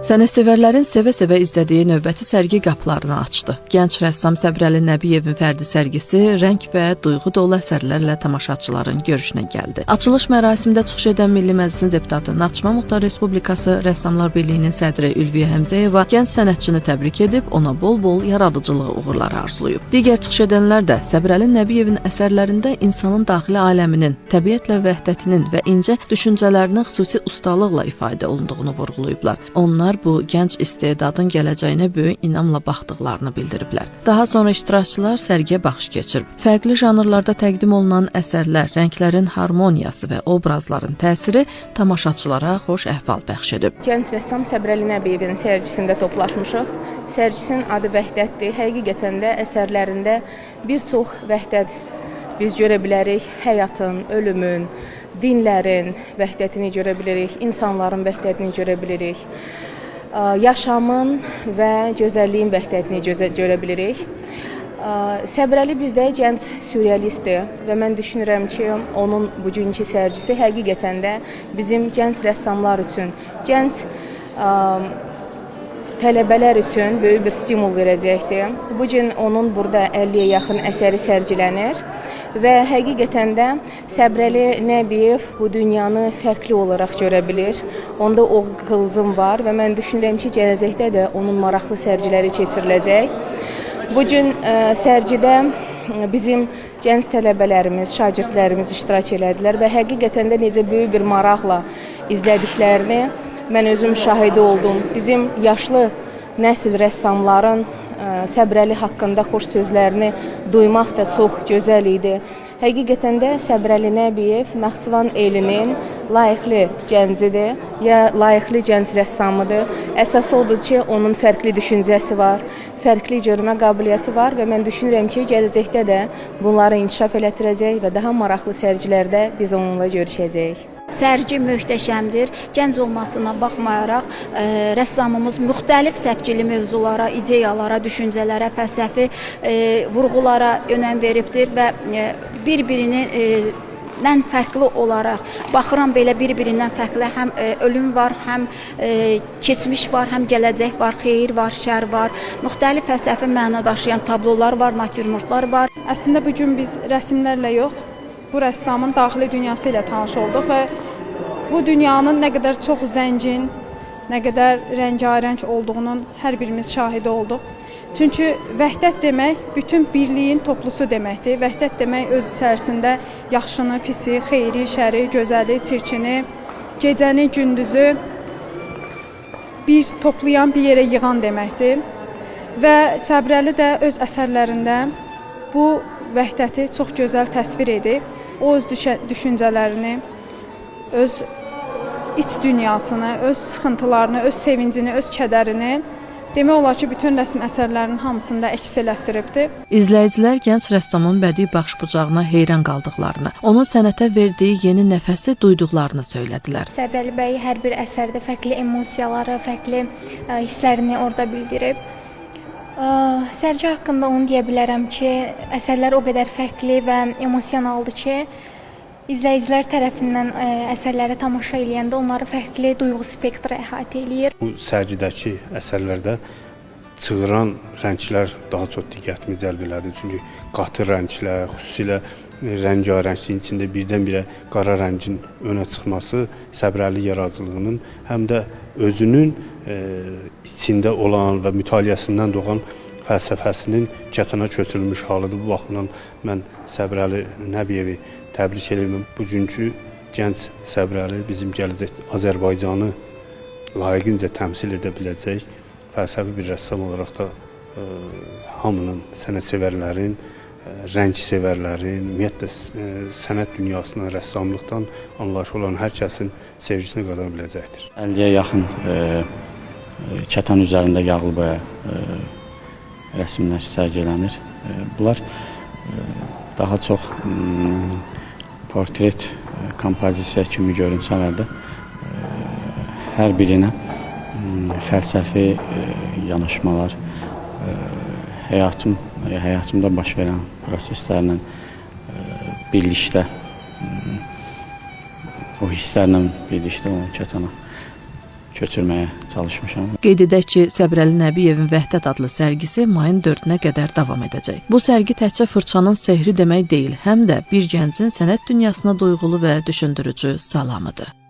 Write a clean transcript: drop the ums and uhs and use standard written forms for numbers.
Sənətsevərlərin sevə-sevə izlədiyi növbəti sərgi qapılarını açdı. Gənc rəssam Səbrəli Nəbiyevin fərdi sərgisi rəng və duyğu dolu əsərlərlə tamaşaçıların görüşünə gəldi. Açılış mərasimində çıxış edən Milli Məclisin deputatı Naxçıvan Muxtar Respublikası Rəssamlar Birliyinin sədri Ülviyə Həmzəyeva gənc sənətçini təbrik edib, ona bol-bol yaradıcılıq uğurları arzulayıb. Digər çıxış edənlər də Səbrəli Nəbiyevin əsərlərində insanın daxili aləminin, təbiətlə vəhdətinin və incə düşüncələrinin xüsusi ustalıqla ifadə olunduğunu vurğulayıblar. Onlar bu gənc istedadın gələcəyinə böyük inamla baxdıqlarını bildiriblər. Daha sonra iştirakçılar sərgiyə baxış keçirib. Fərqli janrlarda təqdim olunan əsərlər, rənglərin harmoniyası və obrazların təsiri tamaşaçılara xoş əhval bəxş edib. Gənc rəssam Səbrəli Nəbiyevin sərgisində toplaşmışıq. Sərgisinin adı Vəhdətdir. Həqiqətən də əsərlərində bir çox vəhdət biz görə bilərik. Həyatın, ölümün, dinlərin vəhdətini görə bilirik, insanların vəhdətini görə bilirik. Yaşamın və gözəlliyin vəhdətini görə bilirik. Səbrəli bizdə gənc sürrealistdir və mən düşünürəm ki, onun bugünkü sərgisi həqiqətən də bizim gənc rəssamlar üçün, gənc tələbələr üçün böyük bir stimul verəcəkdir. Bugün onun burada 50-yə yaxın əsəri sərgilənir və həqiqətən də Səbrəli Nəbiyev bu dünyanı fərqli olaraq görə bilir. Onda o qılzım var və mən düşünürəm ki, gələcəkdə də onun maraqlı sərgiləri keçiriləcək. Bugün sərgidə bizim gənc tələbələrimiz, şagirdlərimiz iştirak elədilər və həqiqətən də necə böyük bir maraqla izlədiklərini mən özüm şahidi oldum. Bizim yaşlı nəsil rəssamların Səbrəli haqqında xoş sözlərini duymaq da çox gözəl idi. Həqiqətən də Səbrəli Nəbiyev Naxçıvan elinin layiqli gəncidir, ya layiqli gənc rəssamıdır. Əsas odur ki, onun fərqli düşüncəsi var, fərqli görmə qabiliyyəti var və mən düşünürəm ki, gələcəkdə də bunları inkişaf elətdirəcək və daha maraqlı sərgilərdə biz onunla görüşəcəyik. Sərgi möhtəşəmdir. Gənc olmasına baxmayaraq, rəssamımız müxtəlif səpkili mövzulara, ideyalara, düşüncələrə, fəlsəfi vurğulara önəm veribdir və bir-birindən fərqli olaraq, baxıram belə bir-birindən fərqli, həm ölüm var, həm keçmiş var, həm gələcək var, xeyir var, şər var, müxtəlif fəlsəfi məna daşıyan tablolar var, natürmortlar var. Əslində bugün biz rəsmlərlə yox, bu rəssamın daxili dünyası ilə tanış olduq və bu dünyanın nə qədər çox zəngin, nə qədər rəngarəng olduğunun hər birimiz şahidi olduq. Çünki vəhdət demək bütün birliyin toplusu deməkdir. Vəhdət demək öz içərisində yaxşını, pisi, xeyri, şəri, gözəli, çirkini, gecəni, gündüzü bir toplayan, bir yerə yığan deməkdir. Və Səbrəli də öz əsərlərində bu vəhdəti çox gözəl təsvir edib. O öz düşüncələrini, öz iç dünyasını, öz sıxıntılarını, öz sevincini, öz kədərini demək olar ki, bütün rəsm əsərlərinin hamısında əks elətdiribdir. İzləyicilər gənc rəssamın bədii baxış-bucağına heyran qaldıqlarını, onun sənətə verdiyi yeni nəfəsi duyduqlarını söylədilər. Səbrəli bəy hər bir əsərdə fərqli emosiyaları, fərqli hisslərini orada bildirib. Sərgi haqqında onu deyə bilərəm ki, əsərlər o qədər fərqli və emosionaldır ki, izləyicilər tərəfindən əsərlərə tamaşa eləyəndə onları fərqli duyğu spektri əhatə eləyir. Bu sərgidəki əsərlərdə çığıran rənglər daha çox diqqətimi cəlb elədi. Çünki qatı rənglər, xüsusilə rəngarəngliyin içində birdən-birə qara rəngin önə çıxması Səbrəli yaradıcılığının həm də özünün içində olan və mütaliəsindən doğan fəlsəfəsinin kətana köçürülmüş halıdır. Bu baxımdan mən Səbrəli Nəbiyevi təbrik edirəm. Bugünkü gənc Səbrəli bizim gələcək Azərbaycanı layiqincə təmsil edə biləcək fəlsəfi bir rəssam olaraq da hamının, sənətsevərlərin, rəngsevərlərin, ümumiyyətlə sənət dünyasından, rəssamlıqdan anlayışı olan hər kəsin sevgisini qazana biləcəkdir. 50-yə yaxın kətan üzərində yağlı boya rəsmlər sərgilənir. Bunlar daha çox portret, kompozisiya kimi görünsələr də hər birinə fəlsəfi yanaşmalar, həyatımda baş verən proseslərlə birlikdə, o hisslərlə birlikdə onu kətana köçürməyə çalışmışam. Qeyd edək ki, Səbrəli Nəbiyevin Vəhdət adlı sərgisi mayın 4-nə qədər davam edəcək. Bu sərgi təkcə fırçanın sehri demək deyil, həm də bir gəncin sənət dünyasına duyğulu və düşündürücü salamıdır.